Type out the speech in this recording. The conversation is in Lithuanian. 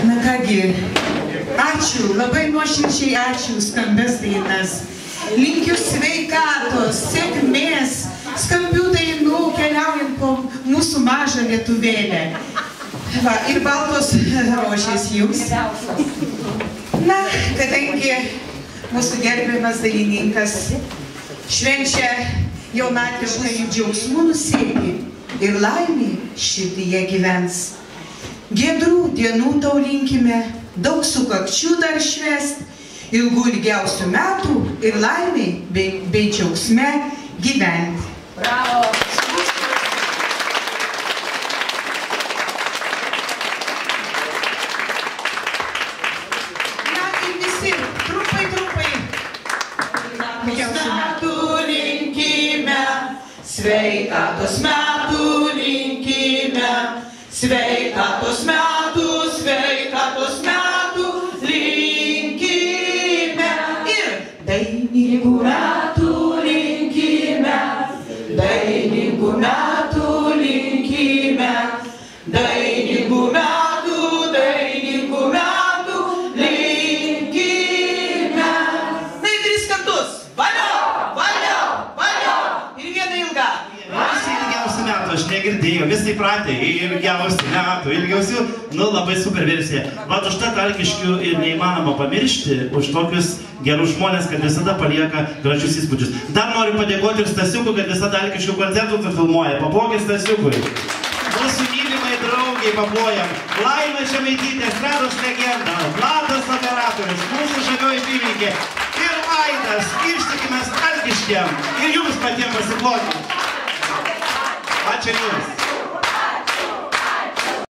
Na kągi, ačiū, labai nuoširdžiai ačiū skambės dainas. Linkiu sveikatos, sėkmės, skambių dainų keliaujant po mūsų mažą lietuvėlę. Va, ir baltos rožės jums. Na, kadangi mūsų gerbiamas dainininkas švenčia jaunatviškai džiaugsmų nusėdi ir laimė širdyje gyvens. Giedrų dienų tau linkime, daug sukakčių dar švęst, ilgų ilgiausių metų ir laimiai bei džiaugsme gyventi. Bravo! Na ir visi, trumpai. Metų linkime, sveikatos metų linkime, sveikatos metų linkime ir dainingų metų linkime, dainingų metų linkime, dainingų metų linkime. Na ir 3 kartus. Valio! Ir vieną ilgą. Ilgiausių metų, aš negirdėjau, visi pratė, ilgiausių metų, ilgiausių, nu labai super versija. Vat už tą Talkiškių ir neįmanoma pamiršti, už tokius gerus žmonės, kad visada palieka gražius įspūdžius. Dar noriu padėkoti ir Stasiukui, kad visą Talkiškių koncertus filmuoja. Paplokit Stasiukui. Mūsų mylimai draugiai paplojam. Laima Žemaitytė, estrados legenda, Vladas operatorius, mūsų žavioji pirmininkė ir Aidas, ištikimės Talkiškiam ir jums patiems pasiploti. Ačiū jums.